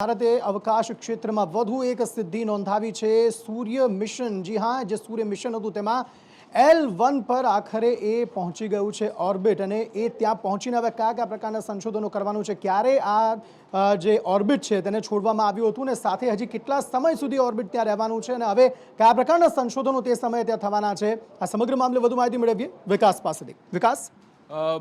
ભારતે અવકાશ ક્ષેત્રમાં વધુ એક સિદ્ધિ નોંધાવી છે। સૂર્ય મિશન, જી હા, જે સૂર્ય મિશન હતું તેમાં L1 પર આખરે એ પહોંચી ગયું છે ઓર્બિટ, અને એ ત્યાં પહોંચીને હવે કયા કયા પ્રકારના સંશોધનો કરવાનું છે, ક્યારે આ જે ઓર્બિટ છે તેને છોડવામાં આવ્યું હતું, અને સાથે હજી કેટલા સમય સુધી ઓર્બિટ ત્યાં રહેવાનું છે, અને હવે કયા પ્રકારના સંશોધનો તે સમયે ત્યાં થવાના છે, આ સમગ્ર મામલે વધુ માહિતી મેળવીએ વિકાસ પાસેથી। વિકાસ,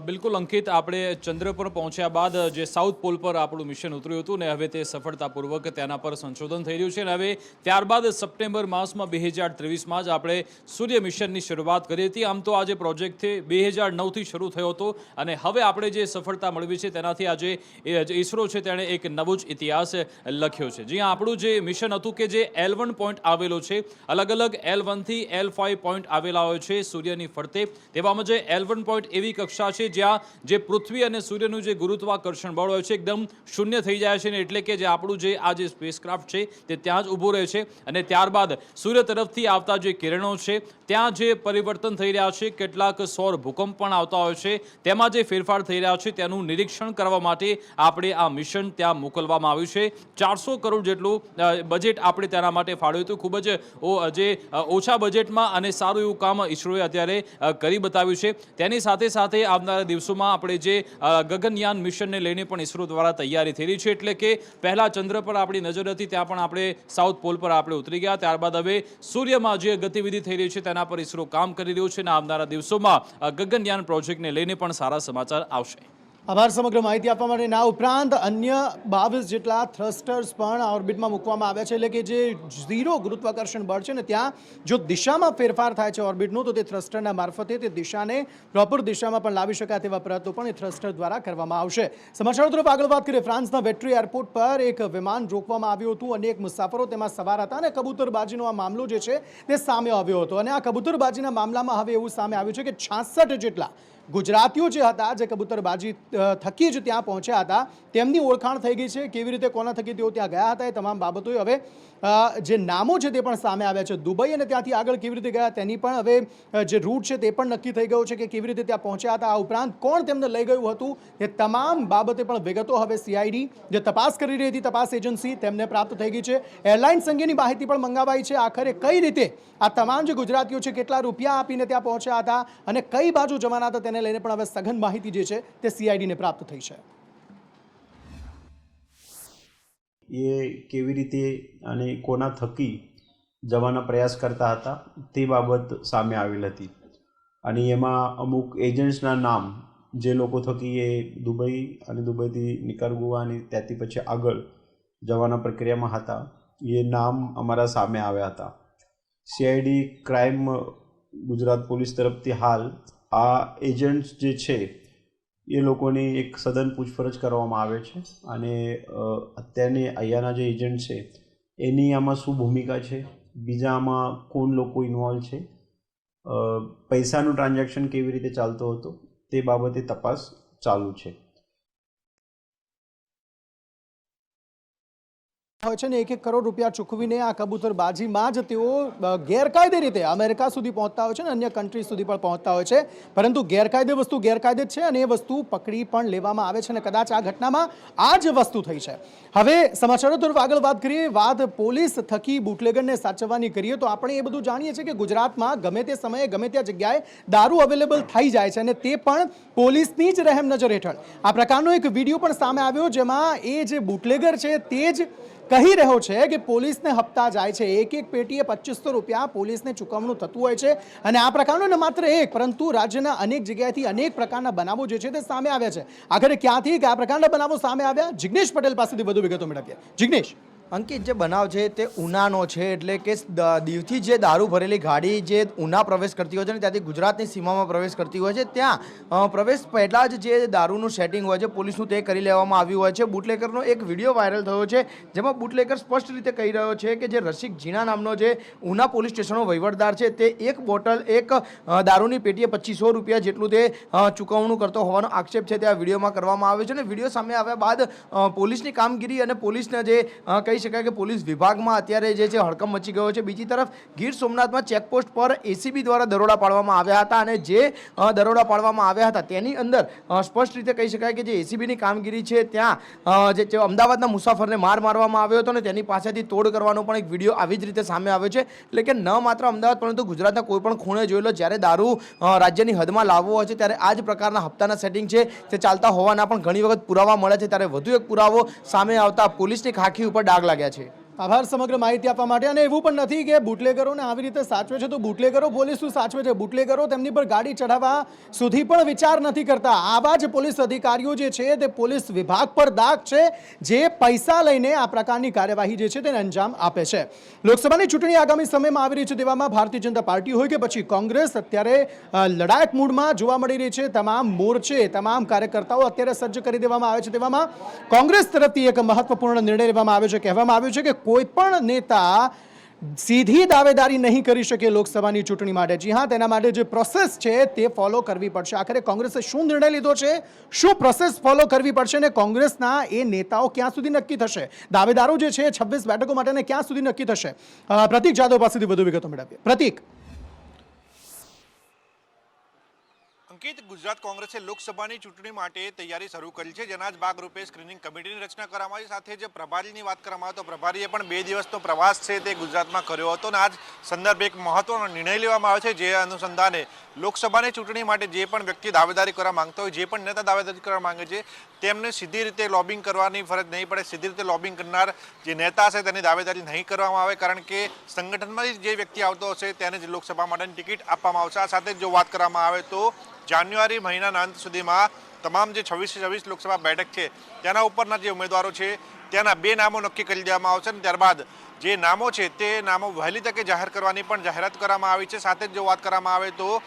બિલકુલ અંકિત, આપણે ચંદ્ર પર પહોંચ્યા બાદ જે સાઉથ પોલ પર આપણું મિશન ઉતર્યું હતું ને હવે તે સફળતાપૂર્વક તેના પર સંશોધન થઈ રહ્યું છે, અને હવે ત્યારબાદ સપ્ટેમ્બર માસમાં 2023માં જ આપણે સૂર્ય મિશનની શરૂઆત કરી હતી। આમ તો આ જે પ્રોજેક્ટ છે 2009થી શરૂ થયો હતો, અને હવે આપણે જે સફળતા મેળવી છે તેનાથી આજે ઇસરો છે તેણે એક નવો જ ઇતિહાસ લખ્યો છે। જ્યાં આપણું જે મિશન હતું કે જે L1 પોઈન્ટ આવેલો છે, અલગ અલગ L1 થી L5 પોઈન્ટ આવેલા હોય છે સૂર્યની ફરતે, તેવામાં જે L1 પોઈન્ટ એવી કક્ષા છે જ્યાં જે પૃથ્વી અને સૂર્યનું જે ગુરુત્વાકર્ષણ બળ હોય છે એકદમ શૂન્ય થઈ જાય છે, ને એટલે કે જે આપણું જે આ જે સ્પેસક્રાફ્ટ છે તે ત્યાં જ ઊભું રહે છે, અને ત્યારબાદ સૂર્ય તરફથી આવતા જે કિરણો છે ત્યાં જે પરિવર્તન થઈ રહ્યા છે, કેટલાક સૌર ભૂકંપ પણ આવતા હોય છે, તેમાં જે ફેરફાર થઈ રહ્યા છે તેનું નિરીક્ષણ કરવા માટે આપણે આ મિશન ત્યાં મોકલવામાં આવ્યું છે। 400 કરોડ જેટલું બજેટ આપણે તેના માટે ફાળવ્યું હતું। ખૂબ જ જે ઓછા બજેટમાં અને સારું એવું કામ ઇસરોએ અત્યારે કરી બતાવ્યું છે। તેની સાથે સાથે આવનારા દિવસોમાં આપણે જે ગગનયાન મિશનને લઈને પણ ઇસરો દ્વારા તૈયારી થઈ રહી છે, એટલે કે પહેલા ચંદ્ર પર આપણી નજર હતી, ત્યાં પણ આપણે સાઉથ પોલ પર આપણે ઉતરી ગયા, ત્યારબાદ હવે સૂર્યમાં જે ગતિવિધિ થઈ રહી છે તેના પર ઇસરો કામ કરી રહ્યું છે, અને આવનારા દિવસોમાં ગગનયાન પ્રોજેક્ટને લઈને પણ સારા સમાચાર આવશે। આભાર સમગ્ર માહિતી આપવા માટે। આ ઉપરાંત અન્ય 22 જેટલા થ્રસ્ટર્સ પણ ઓર્બિટમાં મૂકવામાં આવ્યા છે, એટલે કે જે ઝીરો ગુરુત્વાકર્ષણ બળ છે ને ત્યાં જો દિશામાં ફેરફાર થાય છે ઓર્બિટનું, તો તે થ્રસ્ટરના મારફતે તે દિશાને પ્રોપર દિશામાં પણ લાવી શકાય તેવા પ્રયત્નો પણ એ થ્રસ્ટર દ્વારા કરવામાં આવશે। સમાચારો તરફ આગળ વાત કરીએ। ફ્રાન્સના વેટ્રી એરપોર્ટ પર એક વિમાન રોકવામાં આવ્યું હતું, અનેક મુસાફરો તેમાં સવાર હતા, અને કબૂતરબાજીનો આ મામલો જે છે તે સામે આવ્યો હતો, અને આ કબૂતરબાજીના મામલામાં હવે એવું સામે આવ્યું છે કે 66 જેટલા ગુજરાતીઓ જે હતા, જે કબૂતરબાજી થકી જ ત્યાં પહોંચ્યા હતા, તેમની ઓળખાણ થઈ ગઈ છે। કેવી રીતે, કોના થકી તેઓ ત્યાં ગયા હતા, એ તમામ બાબતો હવે જે નામો છે તે પણ સામે આવ્યા છે। દુબઈ અને ત્યાંથી આગળ કેવી રીતે ગયા તેની પણ હવે જે રૂટ છે તે પણ નક્કી થઈ ગયો છે કે કેવી રીતે ત્યાં પહોંચ્યા હતા, આ ઉપરાંત કોણ તેમને લઈ ગયું હતું, એ તમામ બાબતે પણ વિગતો હવે CID જે તપાસ કરી રહી હતી, તપાસ એજન્સી, તેમને પ્રાપ્ત થઈ ગઈ છે। એરલાઇન્સ અંગેની માહિતી પણ મંગાવાઈ છે, આખરે કઈ રીતે આ તમામ જે ગુજરાતીઓ છે કેટલા રૂપિયા આપીને ત્યાં પહોંચ્યા હતા અને કઈ બાજુ જવાના હતા તેને લઈને પણ હવે સઘન માહિતી જે છે તે CID ને પ્રાપ્ત થઈ છે। એ કેવી રીતે અને કોના થકી જવાના પ્રયાસ કરતા હતા તે બાબત સામે આવેલ હતી, અને એમાં અમુક એજન્ટ્સના નામ જે લોકો થકી એ દુબઈ અને દુબઈથી નિકારાગુઆ અને ત્યાંથી પછી આગળ જવાના પ્રક્રિયામાં હતા, એ નામ અમારા સામે આવ્યા હતા। CID ક્રાઇમ ગુજરાત પોલીસ તરફથી હાલ આ એજન્ટ્સ જે છે એ લોકોની એક સઘન પૂછપરછ કરવામાં આવે છે, અને અત્યારની અહીંયાના જે એજન્ટ છે એની આમાં શું ભૂમિકા છે, બીજા આમાં કોણ લોકો ઇન્વોલ્વ છે, પૈસાનું ટ્રાન્ઝેક્શન કેવી રીતે ચાલતો હતો તે બાબતે તપાસ ચાલુ છે। હોય છે ને 1-1 કરોડ રૂપિયા ચૂકવીને આ કબૂતરબાજીમાં જ તેઓ ગેરકાયદે રીતે અમેરિકા સુધી પહોંચતા હોય છે ને અન્ય કન્ટ્રી સુધી પણ પહોંચતા હોય છે, પરંતુ ગેરકાયદે વસ્તુ ગેરકાયદે જ છે, અને એ વસ્તુ પકડી પણ લેવામાં આવે છે, અને કદાચ આ ઘટનામાં આ જ વસ્તુ થઈ છે। હવે સમાચારો તરફ આગળ વાત કરીએ। વાત પોલીસ થકી બુટલેગરને સાચવવાની કરીએ તો આપણે એ બધું જાણીએ છીએ કે ગુજરાતમાં ગમે તે સમયે ગમે ત્યાં જગ્યાએ દારૂ અવેલેબલ થઈ જાય છે, અને તે પણ પોલીસની જ રહેમ નજર હેઠળ। આ પ્રકારનો એક વિડીયો પણ સામે આવ્યો, જેમાં એ જે બુટલેગર છે તે જ કહી રહ્યો છે કે પોલીસને હપ્તા જાય છે, એક પેટીએ 2500 રૂપિયા પોલીસને ચૂકવણું થતું હોય છે, અને આ પ્રકારનો ન માત્ર એક પરંતુ રાજ્યના અનેક જગ્યાએથી અનેક પ્રકારના બનાવો જે છે તે સામે આવ્યા છે। આખરે ક્યાંથી કયા પ્રકારના બનાવો સામે આવ્યા, જિગ્નેશ પટેલ પાસેથી વધુ વિગતો મેળવીએ। જિગ્નેશ, અંકિત, જે બનાવ છે તે ઉનાનો છે, એટલે કે દીવથી જે દારૂ ભરેલી ગાડી જે ઉના પ્રવેશ કરતી હોય છે અને ત્યાંથી ગુજરાતની સીમામાં પ્રવેશ કરતી હોય છે, ત્યાં પ્રવેશ પહેલાં જ જે દારૂનું સેટિંગ હોય છે પોલીસનું તે કરી લેવામાં આવ્યું હોય છે। બુટલેકરનો એક વિડીયો વાયરલ થયો છે, જેમાં બુટલેકર સ્પષ્ટ રીતે કહી રહ્યો છે કે જે રસિક જીણા નામનો જે ઉના પોલીસ સ્ટેશનનો વહીવટદાર છે તે એક દારૂની પેટીએ 2500 રૂપિયા જેટલું તે ચૂકવણું કરતો હોવાનો આક્ષેપ છે તે આ વિડીયોમાં કરવામાં આવ્યો છે, અને વિડીયો સામે આવ્યા બાદ પોલીસની કામગીરી અને પોલીસને જે કહી કહી શકાય કે પોલીસ વિભાગમાં અત્યારે જે છે હડકંપ મચી ગયો છે. બીજી તરફ ગીર સોમનાથમાં ચેકપોસ્ટ પર એસીબી દ્વારા દરોડા પાડવામાં આવ્યા હતા અને જે દરોડા પાડવામાં આવ્યા હતા તેની અંદર સ્પષ્ટ રીતે કહી શકાય કે જે એસીબીની કામગીરી છે ત્યાં જે અમદાવાદના મુસાફરને મારવામાં આવ્યો હતો ને તેની પાસેથી તોડ કરવાનો પણ એક વિડીયો આવી જ રીતે સામે આવ્યો છે. એટલે કે ન માત્ર અમદાવાદ પરંતુ ગુજરાતના કોઈ પણ ખૂણે જોઈ લો, જ્યારે દારૂ રાજ્યની હદમાં લાવવો હોય છે ત્યારે આ જ પ્રકારના હપ્તાના સેટિંગ છે તે ચાલતા હોવાના પણ ઘણી વખત પુરાવા મળે છે. ત્યારે વધુ એક પુરાવો સામે આવતા પોલીસની ખાખી ઉપર ડાઘ લાગ્યા છે. આભાર સમગ્ર માહિતી આપવા માટે. અને એવું પણ નથી કે બુટલેગરોને આવી રીતે સાચવે છે તો બુટલેગરો પોલીસ શું સાચવે છે, બુટલેગરો તેમની પર ગાડી ચઢાવવા સુધી પણ વિચાર નથી કરતા. આવા જ પોલીસ અધિકારીઓ જે છે તે પોલીસ વિભાગ પર દાગ છે, જે પૈસા લઈને આ પ્રકારની કાર્યવાહી જે છે તેને અંજામ આપે છે. લોકસભાની ચૂંટણી આગામી સમયમાં આવી રહી છે, તેવામાં ભારતીય જનતા પાર્ટી હોય કે પછી કોંગ્રેસ અત્યારે લડાયક મૂડમાં જોવા મળી રહી છે. તમામ મોરચે તમામ કાર્યકર્તાઓ અત્યારે સજ્જ કરી દેવામાં આવે છે. તેવામાં કોંગ્રેસ તરફથી એક મહત્વપૂર્ણ નિર્ણય લેવામાં આવ્યો છે. કહેવામાં આવ્યું છે કે કોઈ પણ નેતા સીધી દાવેદારી નહીં કરી શકે લોકસભાની ચૂંટણી માટે. જી હા, તેના માટે જે પ્રોસેસ છે તે ફોલો કરવી પડશે. આખરે કોંગ્રેસે શું નિર્ણય લીધો છે, શું પ્રોસેસ ફોલો કરવી પડશે અને કોંગ્રેસના એ નેતાઓ ક્યાં સુધી નક્કી થશે, દાવેદારો જે છે 26 બેઠકો માટેને ક્યાં સુધી નક્કી થશે. પ્રતીક જાદવ પાસેથી વધુ વિગતો મેળવીએ. પ્રતીક. અંકિત, ગુજરાત કોંગ્રેસે લોકસભાની ચૂંટણી માટે તૈયારી શરૂ કરી છે, જેના જ ભાગરૂપે સ્ક્રીનિંગ કમિટીની રચના કરવામાં આવી. સાથે જે પ્રભારીની વાત કરવામાં આવે તો પ્રભારીએ પણ 2 દિવસનો પ્રવાસ છે તે ગુજરાતમાં કર્યો હતો અને આજ સંદર્ભે એક મહત્વનો નિર્ણય લેવામાં આવે છે. જે અનુસંધાને લોકસભાની ચૂંટણી માટે જે પણ વ્યક્તિ દાવેદારી કરવા માંગતો હોય, જે પણ નેતા દાવેદારી કરવા માંગે છે, તેમને સીધી રીતે લોબિંગ કરવાની ફરજ નહીં પડે. સીધી રીતે લોબિંગ કરનાર જે નેતા હશે તેની દાવેદારી નહીં કરવામાં આવે, કારણ કે સંગઠનમાં જે વ્યક્તિ આવતો હશે તેને જ લોકસભા માટેની ટિકિટ આપવામાં આવશે. આ સાથે જો વાત કરવામાં આવે તો જાન્યુઆરી મહિનાના અંત સુધીમાં તમામ જે 26 લોકસભા બેઠક છે તેના ઉપરના જે ઉમેદવારો છે તેના 2 નામો નક્કી કરી દેવામાં આવશે અને ત્યારબાદ જે નામો છે તે નામો વહેલી તકે જાહેર કરવાની પણ જાહેરાત કરવામાં આવી છે. સાથે જ જો વાત કરવામાં આવે તો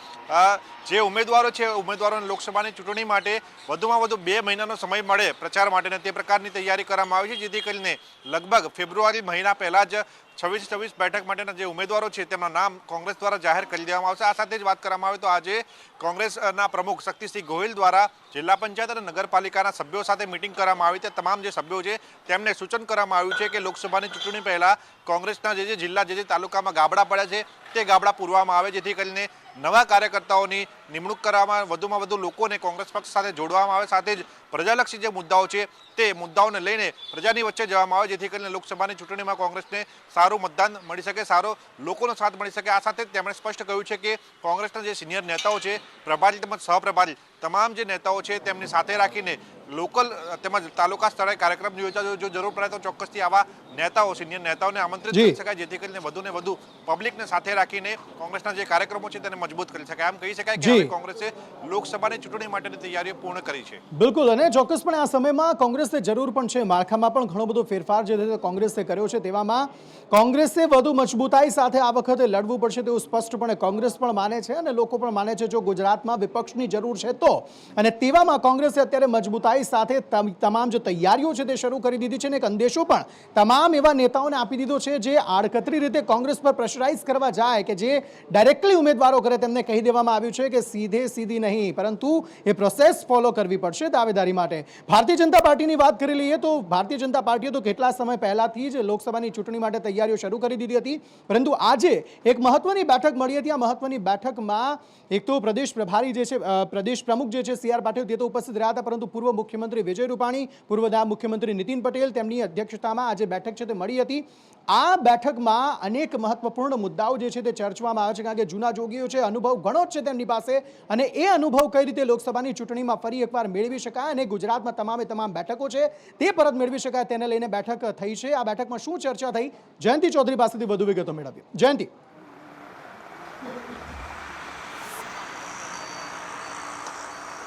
જે ઉમેદવારો છે, ઉમેદવારોને લોકસભાની ચૂંટણી માટે વધુમાં વધુ 2 મહિનાનો સમય મળે પ્રચાર માટે, તે પ્રકારની તૈયારી કરવામાં આવી છે, જેથી કરીને લગભગ ફેબ્રુઆરી મહિના પહેલાં જ 26 બેઠક માટેના જે ઉમેદવારો છે તેમના નામ કોંગ્રેસ દ્વારા જાહેર કરી દેવામાં આવશે. આ સાથે જ વાત કરવામાં આવે તો આજે કોંગ્રેસના પ્રમુખ શક્તિસિંહ ગોહિલ દ્વારા જિલ્લા પંચાયત અને નગરપાલિકાના સભ્યો સાથે મિટિંગ કરવામાં આવી છે. તમામ જે સભ્યો છે તેમને સૂચન કરવામાં આવ્યું છે કે લોકસભાની ચૂંટણી પહેલાં કોંગ્રેસના જે જિલ્લા, જે તાલુકામાં ગાબડા પડ્યા છે તે ગાબડા પૂરવામાં આવે, જેથી કરીને નવા કાર્યકર્તાઓની નિમણૂક કરવામાં, વધુમાં વધુ લોકોને કોંગ્રેસ પક્ષ સાથે જોડવામાં આવે. સાથે જ પ્રજાલક્ષી જે મુદ્દાઓ છે તે મુદ્દાઓને લઈને પ્રજાની વચ્ચે જવામાં આવે, જેથી કરીને લોકસભાની ચૂંટણીમાં કોંગ્રેસને સારું મતદાન મળી શકે, સારો લોકોનો સાથ મળી શકે. આ સાથે તેમણે સ્પષ્ટ કહ્યું છે કે કોંગ્રેસના જે સિનિયર નેતાઓ છે, પ્રભારી તેમજ સહપ્રભારી, તમામ જે નેતાઓ છે તેમની સાથે રાખીને લોકલ તેમજ તાલુકા સ્તરે કાર્યક્રમ યોજાજો. જો જરૂર પડે તો ચોક્કસથી આવા નેતાઓ, સિનિયર નેતાઓને આમંત્રિત કરી શકાય, જેથી કરીને વધુને વધુ પબ્લિકને સાથે રાખીને કોંગ્રેસના જે કાર્યક્રમો છે તેને મજબૂત કરી શકાય. આમ કહી શકાય કે કોંગ્રેસે લોકસભાની ચૂંટણી માટેની તૈયારીઓ પૂર્ણ કરી છે. બિલકુલ, અને ચોક્કસપણે આ સમયમાં કોંગ્રેસને જરૂર પણ છે. માળખામાં પણ ઘણો બધો ફેરફાર જે છે કોંગ્રેસે કર્યો છે, તેવામાં કોંગ્રેસે વધુ મજબૂતાઈ સાથે આ વખતે લડવું પડશે તેવું સ્પષ્ટપણે કોંગ્રેસ પણ માને છે અને લોકો પણ માને છે. જો ગુજરાતમાં વિપક્ષની જરૂર છે તો, અને તેવામાં કોંગ્રેસે અત્યારે મજબૂતાઈ સાથે તમામ જે તૈયારીઓ છે તે શરૂ કરી દીધી છે અને એક અંદેશો પણ તમામ એવા નેતાઓને આપી દીધો છે જે આડકતરી રીતે કોંગ્રેસ પર પ્રેશરાઇઝ કરવા જાય, કે જે ડાયરેક્ટલી ઉમેદવારો કરે, તેમને કહી દેવામાં આવ્યું છે કે સીધી નહીં, પરંતુ એ પ્રોસેસ ફોલો કરવી પડશે દાવેદારી માટે. ભારતીય જનતા પાર્ટીની વાત કરી લઈએ તો ભારતીય જનતા પાર્ટીએ તો કેટલા સમય પહેલાથી જ લોકસભાની ચૂંટણી માટે તૈયારીઓ શરૂ કરી દીધી હતી, પરંતુ આજે એક મહત્વની બેઠક મળી હતી. આ મહત્વની બેઠકમાં એક તો પ્રદેશ પ્રભારી જે છે, પ્રદેશ પ્રમુખ જે છે CR પાટીલ, તે તો ઉપસ્થિત રહ્યા હતા, પરંતુ પૂર્વ મુખ્યમંત્રી વિજય રૂપાણી, પૂર્વ નાયબ મુખ્યમંત્રી નીતિન પટેલ, તેમની અધ્યક્ષતામાં આજે બેઠક છે તે મળી હતી. આ બેઠકમાં અનેક મહત્વપૂર્ણ મુદ્દાઓ જે છે તે ચર્ચવામાં આવે છે, કારણ કે જૂના જોગીઓ છે, અનુભવ ઘણો જ છે તેમની પાસે, અને એ અનુભવ કઈ રીતે લોકસભાની ચૂંટણીમાં ફરી એકવાર મેળવી શકાય અને ગુજરાતમાં તમામ બેઠકો છે તે પરત મેળવી શકાય, તેને લઈને બેઠક થઈ છે. આ બેઠકમાં શું ચર્ચા થઈ, જયંતિ ચૌધરી પાસેથી વધુ વિગતો મેળવીએ. જયંતિ.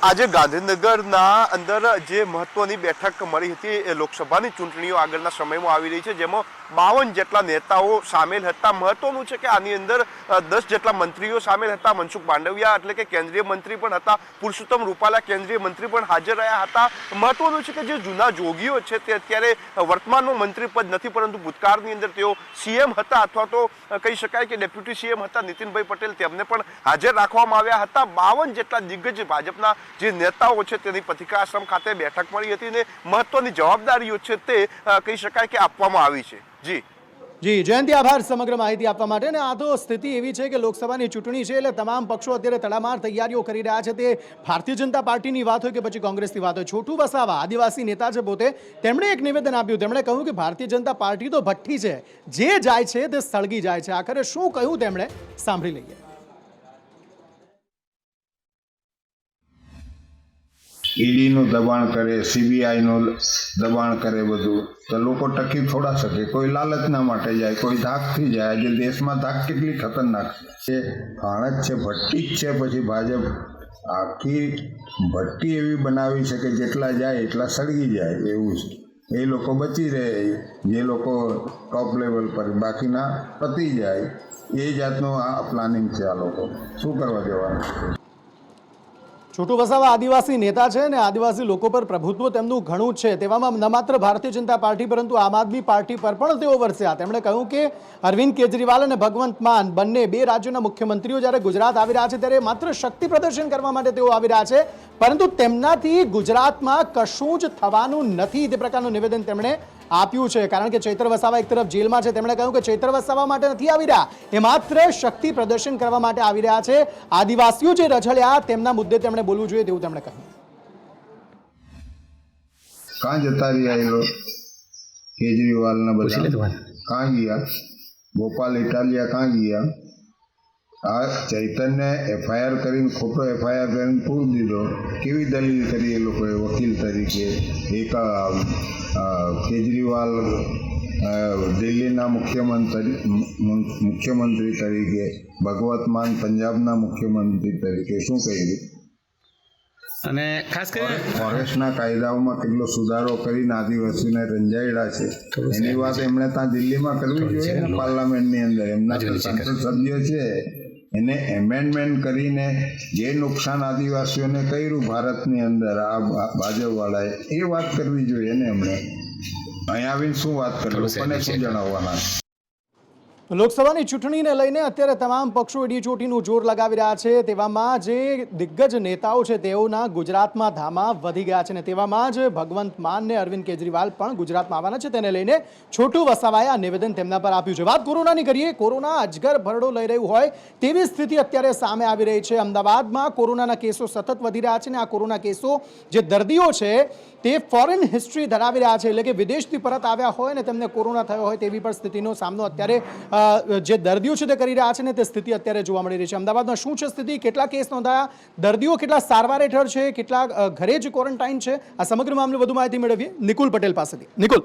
આજે ગાંધીનગરના અંદર જે મહત્વની બેઠક મળી હતી એ લોકસભાની ચૂંટણીઓ આગળના સમયમાં આવી રહી છે, જેમાં 52 જેટલા નેતાઓ સામેલ હતા. મહત્વનું છે કે આની અંદર 10 જેટલા મંત્રીઓ સામેલ હતા. મનસુખ માંડવિયા એટલે કે કેન્દ્રીય મંત્રી પણ હતા, પુરુષોત્તમ રૂપાલા કેન્દ્રીય મંત્રી પણ હાજર રહ્યા હતા. મહત્વનું છે કે જે જૂના જોગીઓ છે તે અત્યારે વર્તમાનનું મંત્રી પદ નથી, પરંતુ ભૂતકાળની અંદર તેઓ CM હતા, અથવા તો કહી શકાય કે ડેપ્યુટી CM હતા નીતિનભાઈ પટેલ, તેમને પણ હાજર રાખવામાં આવ્યા હતા. 52 જેટલા દિગ્ગજ ભાજપના જે નેતાઓ છે તેની પથિકાશ્રમ ખાતે બેઠક મળી હતી ને મહત્વની જવાબદારીઓ છે તે કહી શકાય કે આપવામાં આવી છે. જી જયંતિ, આભાર સમગ્ર માહિતી આપવા માટે. અને આ તો સ્થિતિ એવી છે કે લોકસભાની ચૂંટણી છે એટલે તમામ પક્ષો અત્યારે તડામાર તૈયારીઓ કરી રહ્યા છે. તે ભારતીય જનતા પાર્ટીની વાત હોય કે પછી કોંગ્રેસની વાત હોય. છોટુ વસાવા આદિવાસી નેતા છે પોતે, તેમણે એક નિવેદન આપ્યું. તેમણે કહ્યું કે ભારતીય જનતા પાર્ટી તો ભઠ્ઠી છે, જે જાય છે તે સળગી જાય છે. આખરે શું કહ્યું તેમણે, સાંભળી લઈએ. ઈડીનું દબાણ કરે, સીબીઆઈનું દબાણ કરે, બધું તો લોકો ટકી થોડા શકે. કોઈ લાલચના માટે જાય, કોઈ ધાકથી જાય. આજે દેશમાં ધાક કેટલી ખતરનાક છે. ફાણક છે, ભઠ્ઠી જ છે. પછી ભાજપ આખી ભઠ્ઠી એવી બનાવી છે કે જેટલા જાય એટલા સળગી જાય એવું છે. એ લોકો બચી રહે, જે લોકો ટોપ લેવલ પર, બાકીના પતી જાય. એ જાતનું આ પ્લાનિંગ છે. આ લોકો શું કરવા જવાનું? છોટુ વસાવા આદિવાસી નેતા છે અને આદિવાસી લોકો પર પ્રભુત્વ તેમનું ઘણું છે. તેવામાં ન માત્ર ભારતીય જનતા પાર્ટી પરંતુ આમ આદમી પાર્ટી પર પણ તેઓ વરસ્યા. તેમણે કહ્યું કે અરવિંદ કેજરીવાલ અને ભગવંત માન બંને 2 રાજ્યોના મુખ્યમંત્રીઓ જ્યારે ગુજરાત આવી રહ્યા છે ત્યારે માત્ર શક્તિ પ્રદર્શન કરવા માટે તેઓ આવી રહ્યા છે, પરંતુ તેમનાથી ગુજરાતમાં કશું જ થવાનું નથી. તે પ્રકારનું નિવેદન તેમણે આપ્યું છે. કારણ કે ચૈત્ર વસાવા એક તરફ જેલમાં છે. તેમણે કહ્યું કે ચૈત્ર વસાવા માટે નથી આવી રહ્યા, એ માત્ર શક્તિ પ્રદર્શન કરવા માટે આવી રહ્યા છે. આદિવાસીઓ જે રઝળ્યા તેમના મુદ્દે તેમણે બોલવું જોઈએ તેવું તેમણે કહ્યું. કાં જતા રહ્યા કેજરીવાલના બધા? કાં ગયા? ગોપાલ ઇટાલિયા કાં ગયા? આ ચૈતન્ય એફઆઈઆર કરીને, ખોટો એફઆઈઆર કરીને પૂર દીધો. કેવી દલીલ કરી એ લોકોએ વકીલ તરીકે? એક કેજરીવાલ દિલ્હીના મુખ્યમંત્રી તરીકે, ભગવત માન પંજાબના મુખ્યમંત્રી તરીકે શું કર્યું? અને ખાસ કરીને ફોરેસ્ટના કાયદાઓમાં કેટલો સુધારો કરીને આદિવાસીને રંજાયડા છે. એની વાત એમણે ત્યાં દિલ્હીમાં કરવી જોઈએ ને, પાર્લામેન્ટની અંદર. એમના સંસદ સભ્ય છે, એને એમેન્ડમેન્ટ કરીને જે નુકસાન આદિવાસીઓને કર્યું ભારતની અંદર આ ભાજપવાળાએ, એ વાત કરવી જોઈએ ને એમણે. અહીંયા આવીને શું વાત કરી, લોકોને શું જણાવવાના? લોકસભાની ચૂંટણીને લઈને અત્યારે તમામ પક્ષો એડીચોટીનું જોર લગાવી રહ્યા છે. તેવામાં જે દિગ્ગજ નેતાઓ છે તેઓના ગુજરાતમાં ધામા વધી ગયા છે. અને તેવામાં જ ભગવંત માન ને અરવિંદ કેજરીવાલ પણ ગુજરાતમાં આવવાના છે. તેને લઈને છોટુ વસાવાએ આ નિવેદન તેમના પર આપ્યું છે. વાત કોરોનાની કરીએ. કોરોના અજગર ભરડો લઈ રહ્યું હોય તેવી સ્થિતિ અત્યારે સામે આવી રહી છે. અમદાવાદમાં કોરોનાના કેસો સતત વધી રહ્યા છે. અને આ કોરોના કેસો જે દર્દીઓ છે તે ફોરેન હિસ્ટ્રી ધરાવી રહ્યા છે, એટલે કે વિદેશથી પરત આવ્યા હોય ને તેમને કોરોના થયો હોય તેવી પણ સ્થિતિનો સામનો અત્યારે જે દર્દીઓ છે તે કરી રહ્યા છે. ને તે સ્થિતિ અત્યારે જોવા મળી રહી છે. અમદાવાદમાં શું છે સ્થિતિ, કેટલા કેસ નોંધાયા, દર્દીઓ કેટલા સારવાર હેઠળ છે, કેટલા ઘરે જ ક્વોરન્ટાઇન છે, આ સમગ્ર મામલે વધુ માહિતી મેળવીએ નિકુલ પટેલ પાસેથી. નિકુલ.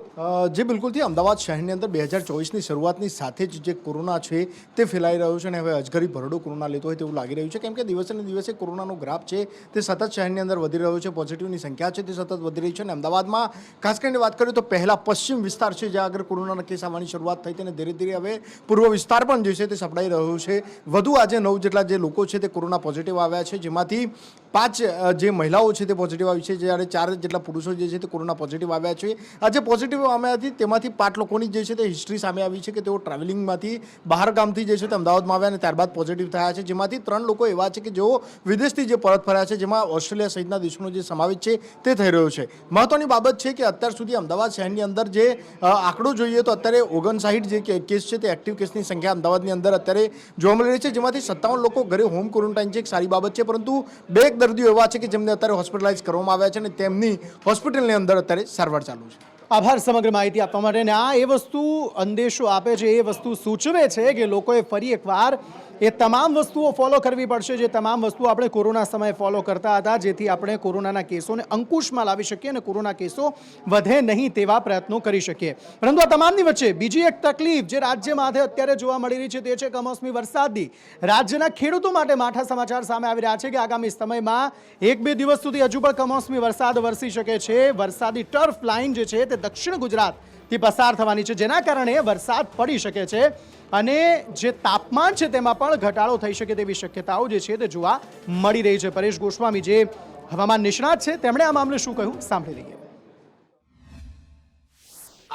જે બિલકુલથી અમદાવાદ શહેરની અંદર 2024ની શરૂઆતની સાથે જ જે કોરોના છે તે ફેલાઈ રહ્યો છે અને હવે અજગરી ભરડો કોરોના લેતો હોય તેવું લાગી રહ્યું છે. કેમ કે દિવસે ને દિવસે કોરોનાનો ગ્રાફ છે તે સતત શહેરની અંદર વધી રહ્યો છે. પોઝિટિવની સંખ્યા છે તે સતત વધી રહી છે. અને અમદાવાદમાં ખાસ કરીને વાત કરીએ તો પહેલાં પશ્ચિમ વિસ્તાર છે જ્યાં આગળ કોરોનાના કેસ આવવાની શરૂઆત થઈ હતી અને ધીરે ધીરે હવે પૂર્વ વિસ્તાર પણ જે છે તે સપડાઈ રહ્યો છે. વધુ આજે 9 જેટલા જે લોકો છે તે કોરોના પોઝિટિવ આવ્યા છે, જેમાંથી 5 જે મહિલાઓ છે તે પોઝિટિવ આવી છે, જ્યારે 4 જેટલા પુરુષો જે છે તે કોરોના પોઝિટિવ આવ્યા છે. આ જે પોઝિટિવ આવ્યા હતી તેમાંથી 5 લોકોની જે છે તે હિસ્ટ્રી સામે આવી છે કે તેઓ ટ્રાવેલિંગમાંથી બહાર ગામથી જે છે તે અમદાવાદમાં આવ્યા અને ત્યારબાદ પોઝિટિવ થયા છે, જેમાંથી 3 લોકો એવા છે કે જેઓ વિદેશથી જે પરત ફર્યા છે, જેમાં ઓસ્ટ્રેલિયા સહિતના દેશોનો જે સમાવેશ છે તે થઈ રહ્યો છે. મહત્વની બાબત છે કે અત્યાર સુધી અમદાવાદ શહેરની અંદર જે આંકડો જોઈએ તો અત્યારે 59 જે કેસ છે તે એક્ટિવ કેસની સંખ્યા અમદાવાદની અંદર અત્યારે જોવા મળી રહી છે, જેમાંથી 57 લોકો ઘરે હોમ ક્વોરન્ટાઇન છે. એક સારી બાબત છે, પરંતુ 2 દર્દીઓ એવા છે કે જેમને અત્યારે હોસ્પિટલાઇઝ કરવામાં આવ્યા છે અને તેમની હોસ્પિટલની અંદર અત્યારે સારવાર ચાલુ છે. આભાર સમગ્ર માહિતી આપવા માટે. અને આ એ વસ્તુ અંદેશો આપે છે, એ વસ્તુ સૂચવે છે કે લોકોએ ફરી એકવાર એ તમામ વસ્તુઓ ફોલો કરવી પડશે જે તમામ વસ્તુઓ આપણે કોરોના સમયે ફોલો કરતા હતા, જેથી આપણે કોરોનાના કેસોને અંકુશમાં લાવી શકીએ અને કોરોના કેસો વધે નહીં તેવા પ્રયત્નો કરી શકીએ. પરંતુ આ તમામની વચ્ચે બીજી એક તકલીફ જે રાજ્યમાં અત્યારે જોવા મળી રહી છે તે છે કમોસમી વરસાદની. રાજ્યના ખેડૂતો માટે માઠા સમાચાર સામે આવી રહ્યા છે કે આગામી સમયમાં 1-2 દિવસ સુધી હજુ પણ કમોસમી વરસાદ વરસી શકે છે. વરસાદી ટર્ફ લાઇન જે છે તે દક્ષિણ ગુજરાતથી પસાર થવાની છે, જેના કારણે વરસાદ પડી શકે છે અને જે તાપમાન છે તેમાં પણ ઘટાડો થઈ શકે તેવી શક્યતાઓ જે છે તે જોવા મળી રહી છે. પરેશ ગોસ્વામી જે હવામાન નિષ્ણાત છે તેમણે આ મામલે શું કહ્યું સાંભળી લઈએ.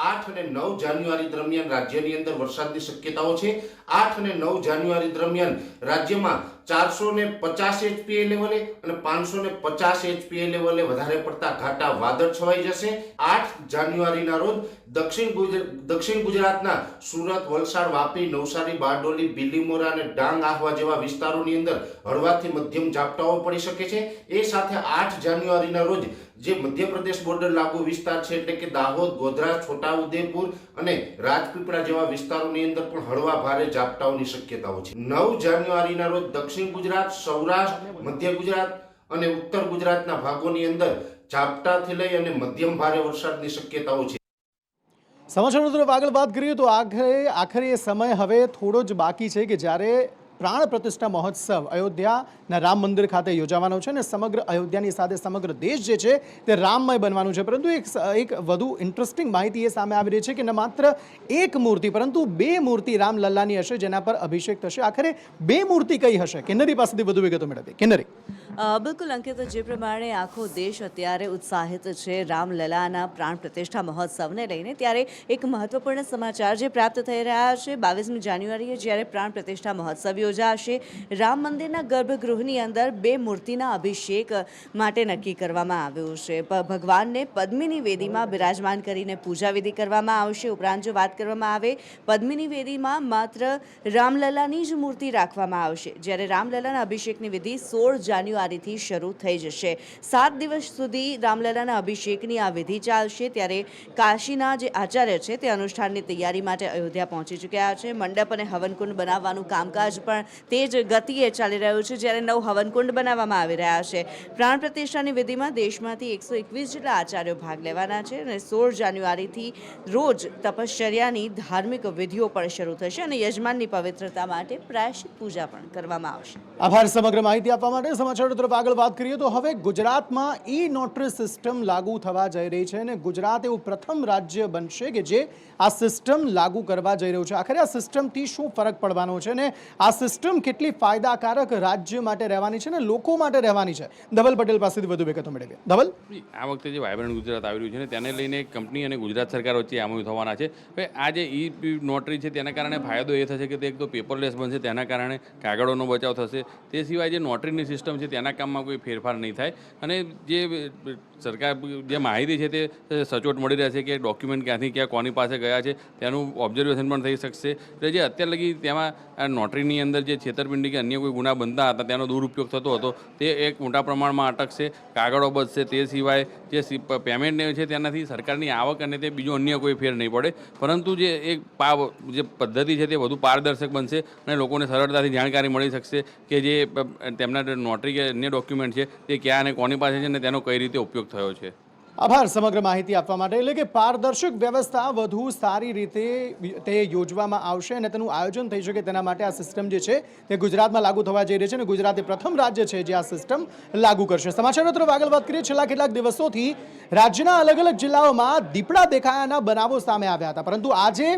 8 અને 9 જાન્યુઆરી દરમિયાન રાજ્યની અંદર વરસાદની શક્યતાઓ છે. 8 અને 9 જાન્યુઆરી દરમિયાન રાજ્યમાં 450 HPA લેવલે અને 550 HPA લેવલે વધારે પડતા ઘાટા વાદળ છવાઈ જશે. 8 જાન્યુઆરીના રોજ દક્ષિણ ગુજરાતના સુરત, વલસાડ, વાપી, નવસારી, બારડોલી, બિલીમોરા અને ડાંગ, આહવા જેવા વિસ્તારોની અંદર હળવાથી મધ્યમ ઝાપટાઓ પડી શકે છે. એ સાથે 8 જાન્યુઆરીના રોજ જે મધ્યપ્રદેશ બોર્ડર લાગુ વિસ્તાર છે એટલે કે દાહોદ, ગોધરા, છોટાઉદેપુર અને રાજપીપળા જેવા વિસ્તારોની અંદર પણ હળવા ભારે ઝાપટાઓની શક્યતાઓ છે. 9 જાન્યુઆરીના રોજ દક્ષિણ ગુજરાત, સૌરાષ્ટ્ર, મધ્ય ગુજરાત અને ઉત્તર ગુજરાતના ભાગોની અંદર ઝાપટાથી લઈ અને મધ્યમ ભારે વરસાદની શક્યતાઓ છે. સમાચારો તરફ આગળ વાત કરીએ તો આખરે એ સમય હવે થોડો જ બાકી છે કે જ્યારે પ્રાણ પ્રતિષ્ઠા મહોત્સવ અયોધ્યાના રામ મંદિર ખાતે યોજાવાનો છે અને સમગ્ર અયોધ્યાની સાથે સમગ્ર દેશ જે છે તે રામમય બનવાનું છે. પરંતુ એક વધુ ઇન્ટરેસ્ટિંગ માહિતી એ સામે આવી રહી છે કે ન માત્ર એક મૂર્તિ પરંતુ 2 મૂર્તિ રામલલ્લાની હશે જેના પર અભિષેક થશે. આખરે 2 મૂર્તિ કઈ હશે? કિન્નરી પાસેથી વધુ વિગતો મેળવીએ. કિન્નરી. બિલકુલ અંકિત, જે પ્રમાણે આખો દેશ અત્યારે ઉત્સાહિત છે રામલલાના પ્રાણ પ્રતિષ્ઠા મહોત્સવને લઈને, ત્યારે એક મહત્વપૂર્ણ સમાચાર જે પ્રાપ્ત થઈ રહ્યા છે. 22મી જાન્યુઆરીએ જ્યારે પ્રાણ પ્રતિષ્ઠા મહોત્સવ યોજાશે, રામ મંદિરના ગર્ભગૃહની અંદર 2 મૂર્તિના અભિષેક માટે નક્કી કરવામાં આવ્યું છે. ભગવાનને પદ્મિની વેદીમાં બિરાજમાન કરીને પૂજા વિધિ કરવામાં આવશે. ઉપરાંત જો વાત કરવામાં આવે, પદ્મિની વેદીમાં માત્ર રામલલાની જ મૂર્તિ રાખવામાં આવશે, જ્યારે રામલલાના અભિષેકની વિધિ 16 જાન્યુઆરીથી શરૂ થઈ જશે. 7 દિવસ સુધી રામલલાના અભિષેકની આ વિધિ ચાલશે. ત્યારે કાશીના જે આચાર્ય છે તે અનુષ્ઠાનની તૈયારી માટે અયોધ્યા પહોંચી ચૂક્યા છે. મંડપ અને હવનકુંડ બનાવવાનું કામકાજ પણ તે જ ગતિએ ચાલી રહ્યું છે, જ્યારે 9 હવનકુંડ બનાવવામાં આવી રહ્યા છે. પ્રાણ પ્રતિષ્ઠાની વિધિમાં દેશમાંથી 121 જેટલા આચાર્યો ભાગ લેવાના છે અને 16 જાન્યુઆરીથી રોજ તપશ્ચર્યાની ધાર્મિક વિધિઓ પણ શરૂ થશે અને યજમાનની પવિત્રતા માટે પ્રાયશ્ચિત પૂજા પણ કરવામાં આવશે. આભાર સમગ્ર માહિતી આપવા માટે. સમાચારો તરફ આગળ વાત કરીએ તો હવે ગુજરાતમાં નોટરી સિસ્ટમ લાગુ થવા જઈ રહી છે અને ગુજરાત એવું પ્રથમ રાજ્ય બનશે કે જે આ સિસ્ટમ લાગુ કરવા જઈ રહ્યું છે. આખરે આ સિસ્ટમથી શું ફરક પડવાનો છે અને આ સિસ્ટમ કેટલી ફાયદાકારક રાજ્ય માટે રહેવાની છે અને લોકો માટે રહેવાની છે? ધવલ પટેલ પાસેથી વધુ વિગતો મેળવીએ. ધવલ, આ વખતે જે વાયબ્રન્ટ ગુજરાત આવી રહ્યું છે ને તેને લઈને કંપની અને ગુજરાત સરકાર વચ્ચે આમૂલ થવાના છે. હવે આ જે નોટરી છે તેના કારણે ફાયદો એ થશે કે તે એક તો પેપરલેસ બનશે, તેના કારણે કાગળોનો બચાવ થશે. તે સિવાય જે નોટરીની સિસ્ટમ છે તેના કામમાં કોઈ ફેરફાર નહીં થાય અને જે સરકાર જે માહિતી છે તે સચોટ મળી રહેશે કે ડોક્યુમેન્ટ ક્યાંથી ક્યાં કોની પાસે ગયા છે તેનું ઓબ્ઝર્વેશન પણ થઈ શકશે. એટલે જે અત્યાર લગી તેમાં આ નોટરીની અંદર જે છેતરપિંડી કે અન્ય કોઈ ગુના બનતા હતા તેનો દુરુપયોગ થતો હતો તે એક મોટા પ્રમાણમાં અટકશે, કાગળો બચશે. તે સિવાય જે પેમેન્ટ છે તેનાથી સરકારની આવક અને તે બીજો અન્ય કોઈ ફેર નહીં પડે, પરંતુ જે એક જે પદ્ધતિ છે તે વધુ પારદર્શક બનશે અને લોકોને સરળતાથી જાણકારી મળી શકશે કે જે તેમના નોટરી કે અન્ય ડોક્યુમેન્ટ છે તે ક્યાં અને કોની પાસે છે અને તેનો કઈ રીતે ઉપયોગ થયો છે. આભાર સમગ્ર માહિતી આપવા માટે. એટલે કે પારદર્શક વ્યવસ્થા વધુ સારી રીતે તે યોજવામાં આવશે અને તેનું આયોજન થઈ શકે તેના માટે આ સિસ્ટમ જે છે તે ગુજરાતમાં લાગુ થવા જઈ રહી છે અને ગુજરાત એ પ્રથમ રાજ્ય છે જે આ સિસ્ટમ લાગુ કરશે. સમાચારો તરફ આગળ વાત કરીએ. છેલ્લા કેટલાક દિવસોથી રાજ્યના અલગ અલગ જિલ્લાઓમાં દીપડા દેખાયાના બનાવો સામે આવ્યા હતા, પરંતુ આજે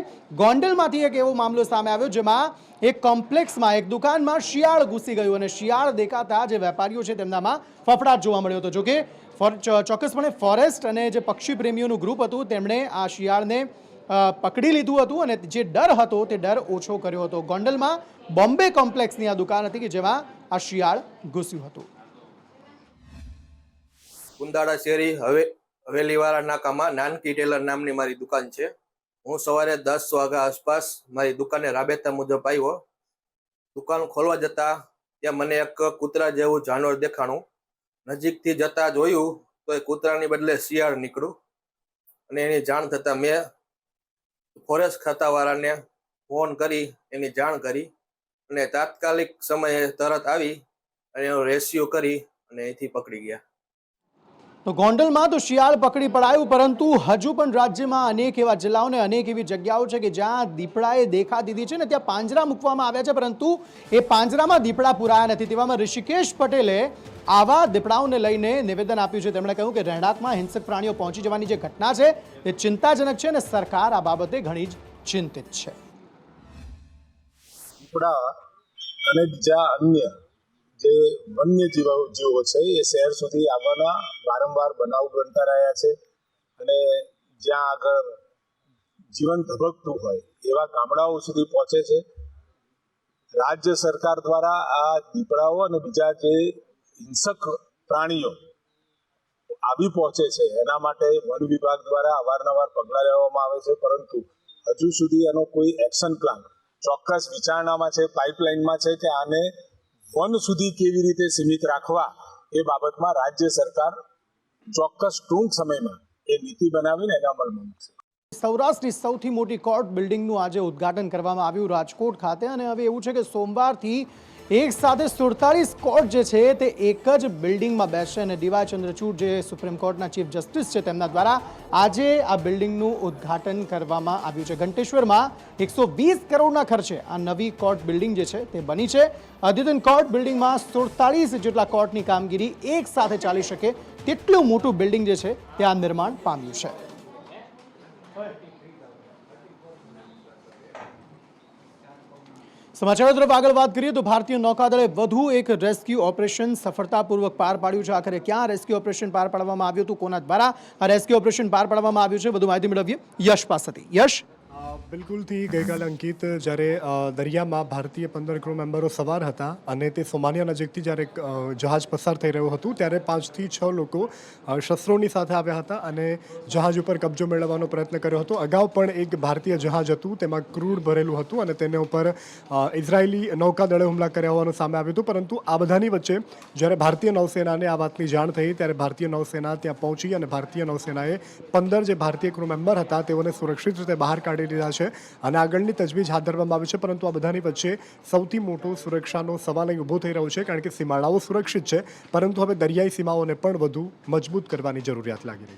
ગોંડલમાંથી એક એવો મામલો સામે આવ્યો જેમાં એક કોમ્પ્લેક્સમાં એક દુકાનમાં શિયાળ ઘૂસી ગયું અને શિયાળ દેખાતા જે વેપારીઓ છે તેમનામાં ફફડાટ જોવા મળ્યો હતો. જોકે ચોક્કસપણે ફોરેસ્ટ અને જે પક્ષી પ્રેમીઓનું ગ્રુપ હતું તેમણે આ શિયાળને પકડી લીધું હતું અને જે ડર હતો તે ડર ઓછો કર્યો હતો. ગોંડલમાં બોમ્બે કોમ્પ્લેક્સની આ દુકાન હતી કે જેમાં આ શિયાળ ઘૂસ્યું હતું. કુંદાળા શેરી હવેલીવાળા નાકામાં નાનકી ટેલર નામની મારી દુકાન છે. હું સવારે 10 વાગ્યા આસપાસ મારી દુકાને રાબેતા મુજબ આવ્યો. દુકાન ખોલવા જતા ત્યાં મને એક કૂતરા જેવું જાનવર દેખાણું. નજીકથી જતા જોયું તો એ કૂતરાની બદલે શિયાળ નીકળ્યું અને એની જાણ થતાં મેં ફોરેસ્ટ ખાતાવાળાને ફોન કરી એની જાણ કરી અને તાત્કાલિક સમયે તરત આવી અને એનો રેસ્ક્યુ કરી અને અહીંથી પકડી ગયા. તો ગોંડલમાં તો શિયાળ પકડી પડાયું, પરંતુ હજુ પણ રાજ્યમાં અનેક એવા જિલ્લાઓને અનેક એવી જગ્યાઓ છે કે જ્યાં દીપડાએ દેખા દીધી છે ને ત્યાં પાંજરા મૂકવામાં આવ્યા છે, પરંતુ એ પાંજરામાં દીપડા પુરાયા નથી. તેવામાં ઋષિકેશ પટેલે આવા દીપડાઓને લઈને નિવેદન આપ્યું છે. તેમણે કહ્યું કે રહેણાંકમાં હિંસક પ્રાણીઓ પહોંચી જવાની જે ઘટના છે તે ચિંતાજનક છે અને સરકાર આ બાબતે ઘણી જ ચિંતિત છે. દીપડા અને બીજા અન્ય જે વન્ય જીવો છે એ શહેર સુધી આવવાના વારંવાર બનાવ બનતા રહ્યા છે અને જ્યાં આગળ જીવન ધબકતું હોય એવા ગામડાઓ સુધી પહોંચે છે. રાજ્ય સરકાર દ્વારા આ દીપડાઓ અને બીજા જે હિંસક પ્રાણીઓ આવી પહોંચે છે એના માટે વન વિભાગ દ્વારા અવારનવાર પગલાં લેવામાં આવે છે, પરંતુ હજુ સુધી એનો કોઈ એક્શન પ્લાન ચોક્કસ વિચારણામાં છે, પાઇપલાઇનમાં છે કે આને વન સુધી કેવી રીતે સીમિત રાખવા એ બાબતમાં રાજ્ય સરકાર ચોક્કસ ટૂંક સમયમાં એ નીતિ બનાવીને એના અમલમાં મૂકશે. સૌરાષ્ટ્રની સૌથી મોટી કોર્ટ બિલ્ડિંગનું આજે ઉદ્ઘાટન કરવામાં આવ્યું રાજકોટ ખાતે, અને હવે એવું છે કે સોમવારથી એક સાથે 47 કોર્ટ જે છે તે એક જ બિલ્ડિંગમાં બેસશે, અને ડીવાય ચંદ્રચૂડ જે સુપ્રીમ કોર્ટના ચીફ જસ્ટિસ છે તેમના દ્વારા આજે આ બિલ્ડિંગનું ઉદ્ઘાટન કરવામાં આવ્યું છે. ઘંટેશ્વરમાં 120 કરોડના ખર્ચે આ નવી કોર્ટ બિલ્ડિંગ જે છે તે બની છે. અદ્યતન કોર્ટ બિલ્ડિંગમાં 47 જેટલા કોર્ટની કામગીરી એક સાથે ચાલી શકે તેટલું મોટું બિલ્ડિંગ જે છે તે આ નિર્માણ પામ્યું છે. સમાચારો તરફ આગળ વાત કરીએ તો ભારતીય નૌકાદળે વધુ એક રેસ્ક્યુ ઓપરેશન સફળતાપૂર્વક પાર પાડ્યું છે. આખરે ક્યાં રેસ્ક્યુ ઓપરેશન પાર પાડવામાં આવ્યું હતું, કોના દ્વારા આ રેસ્ક્યુ ઓપરેશન પાર પાડવામાં આવ્યું છે, વધુ માહિતી મેળવીએ યશ પાસેથી. યશ, બિલકુલથી ગઈકાલે અંકિત જ્યારે દરિયામાં ભારતીય 15 ક્રૂ મેમ્બરો સવાર હતા અને તે સોમાલિયા નજીકથી જ્યારે જહાજ પસાર થઈ રહ્યું હતું ત્યારે 5 થી 6 લોકો શસ્ત્રોની સાથે આવ્યા હતા અને જહાજ ઉપર કબજો મેળવવાનો પ્રયત્ન કર્યો હતો. અગાઉ પણ એક ભારતીય જહાજ હતું, તેમાં ક્રૂડ ભરેલું હતું અને તેને ઉપર ઇઝરાયેલી નૌકાદળે હુમલા કર્યા હોવાનું સામે આવ્યું હતું. પરંતુ આ બધાની વચ્ચે જ્યારે ભારતીય નૌસેનાને આ વાતની જાણ થઈ ત્યારે ભારતીય નૌસેના ત્યાં પહોંચી અને ભારતીય નૌસેનાએ 15 જે ભારતીય ક્રૂ મેમ્બર હતા તેઓને સુરક્ષિત રીતે બહાર કાઢી લીધા છે અને આગળની તજવીજ હાથ ધરવામાં આવી છે. પરંતુ આ બધાની વચ્ચે સૌથી મોટો સુરક્ષાનો સવાલ અહીં ઊભો થઈ રહ્યો છે, કારણ કે સીમાડાઓ સુરક્ષિત છે પરંતુ હવે દરિયાઈ સીમાઓને પણ વધુ મજબૂત કરવાની જરૂરિયાત લાગી રહી છે.